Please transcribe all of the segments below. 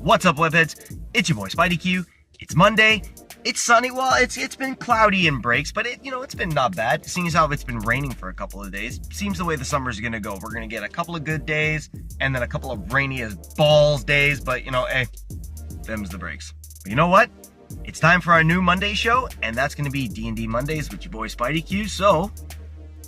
What's up, webheads? It's your boy SpideyQueue. It's Monday. It's sunny. Well, it's been cloudy in breaks, but it's been not bad. Seeing as how it's been raining for a couple of days, seems the way the summer's gonna go. We're gonna get a couple of good days and then a couple of rainy as balls days, but hey, them's the breaks. But you know what? It's time for our new Monday show, and that's gonna be D&D Mondays with your boy SpideyQueue, so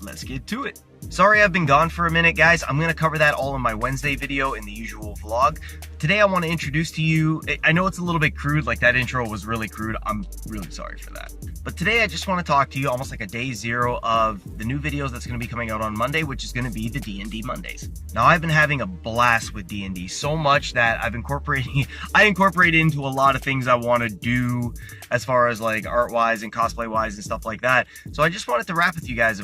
let's get to it. Sorry I've been gone for a minute, guys. I'm going to cover that all in my Wednesday video in the usual vlog. Today I want to introduce to you, I know it's a little bit crude, like that intro was really crude. I'm really sorry for that. But today I just want to talk to you almost like a day zero of the new videos that's going to be coming out on Monday, which is going to be the D&D Mondays. Now, I've been having a blast with D&D, so much that I incorporate into a lot of things I want to do as far as like art-wise and cosplay-wise and stuff like that. So I just wanted to rap with you guys.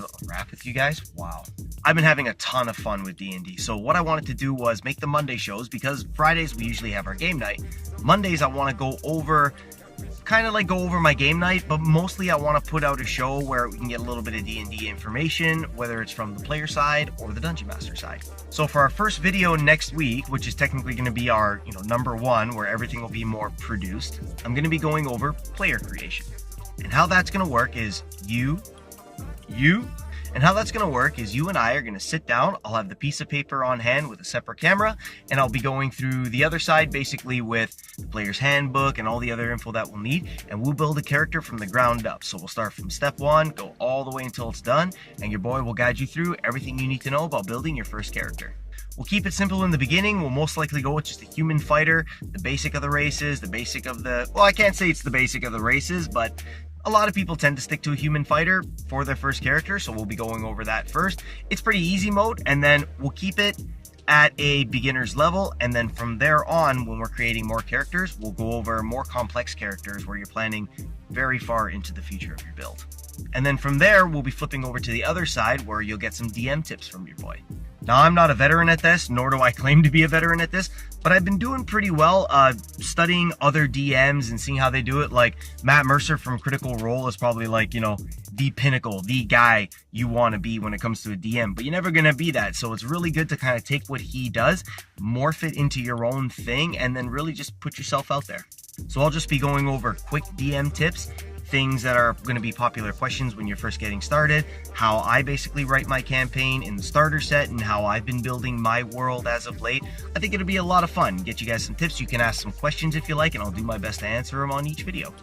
Wow. I've been having a ton of fun with D&D. So what I wanted to do was make the Monday shows, because Fridays we usually have our game night. Mondays I want to go over my game night, but mostly I want to put out a show where we can get a little bit of D&D information, whether it's from the player side or the Dungeon Master side. So for our first video next week, which is technically going to be our number one, where everything will be more produced, I'm going to be going over player creation. And how that's going to work is you and I are going to sit down. I'll have the piece of paper on hand with a separate camera, and I'll be going through the other side basically with the player's handbook and all the other info that we'll need, and we'll build a character from the ground up. So we'll start from step one, go all the way until it's done, and your boy will guide you through everything you need to know about building your first character. We'll keep it simple in the beginning. We'll most likely go with just a human fighter, the basic of the races, well, I can't say it's the basic of the races, but a lot of people tend to stick to a human fighter for their first character, so we'll be going over that first. It's pretty easy mode, and then we'll keep it at a beginner's level, and then from there on, when we're creating more characters, we'll go over more complex characters where you're planning very far into the future of your build. And then from there, we'll be flipping over to the other side where you'll get some DM tips from your boy. Now, I'm not a veteran at this, nor do I claim to be a veteran at this, but I've been doing pretty well studying other DMs and seeing how they do it. Like Matt Mercer from Critical Role is probably like, the pinnacle, the guy you want to be when it comes to a DM, but you're never going to be that. So it's really good to kind of take what he does, morph it into your own thing, and then really just put yourself out there. So I'll just be going over quick DM tips, things that are going to be popular questions when you're first getting started, how I basically write my campaign in the starter set, and how I've been building my world as of late. I think it'll be a lot of fun. Get you guys some tips. You can ask some questions if you like, and I'll do my best to answer them on each video.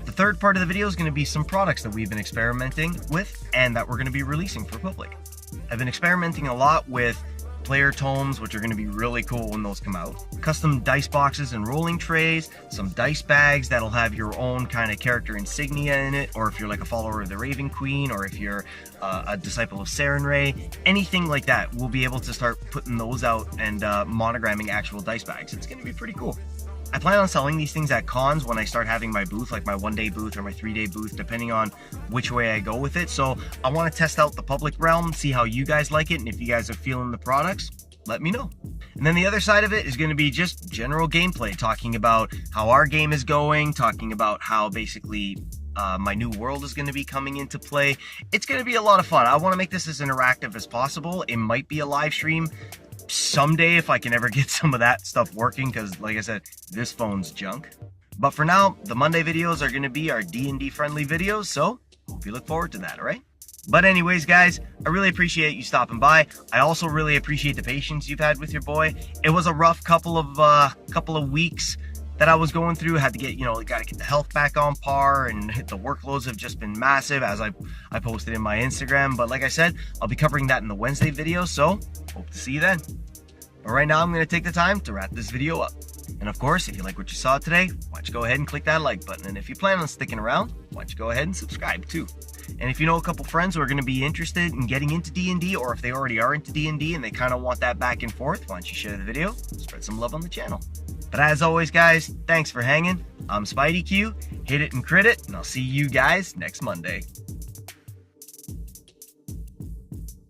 The third part of the video is going to be some products that we've been experimenting with and that we're going to be releasing for public. I've been experimenting a lot with player tomes, which are going to be really cool when those come out, custom dice boxes and rolling trays, some dice bags that'll have your own kind of character insignia in it, or if you're like a follower of the Raven Queen, or if you're a disciple of Sarenrae, anything like that, we'll be able to start putting those out and monogramming actual dice bags. It's going to be pretty cool. I plan on selling these things at cons when I start having my booth, like my 1-day booth or my 3-day booth, depending on which way I go with it. So I want to test out the public realm, see how you guys like it, and if you guys are feeling the products, let me know. And then the other side of it is going to be just general gameplay, talking about how our game is going, talking about how basically my new world is going to be coming into play. It's going to be a lot of fun. I want to make this as interactive as possible. It might be a live stream someday if I can ever get some of that stuff working, because like I said, this phone's junk. But for now, the Monday videos are going to be our D&D friendly videos, so hope you look forward to that, all right? But anyways, guys, I really appreciate you stopping by. I also really appreciate the patience you've had with your boy. It was a rough couple of weeks that I was going through. Had to get, got to get the health back on par, and the workloads have just been massive, as I posted in my Instagram. But like I said, I'll be covering that in the Wednesday video, so hope to see you then. But right now, I'm going to take the time to wrap this video up. And of course, if you like what you saw today, why don't you go ahead and click that like button. And if you plan on sticking around, why don't you go ahead and subscribe too. And if you know a couple friends who are going to be interested in getting into D&D, or if they already are into D&D and they kind of want that back and forth, why don't you share the video, spread some love on the channel. But as always, guys, thanks for hanging. I'm SpideyQueue. Hit it and crit it, and I'll see you guys next Monday.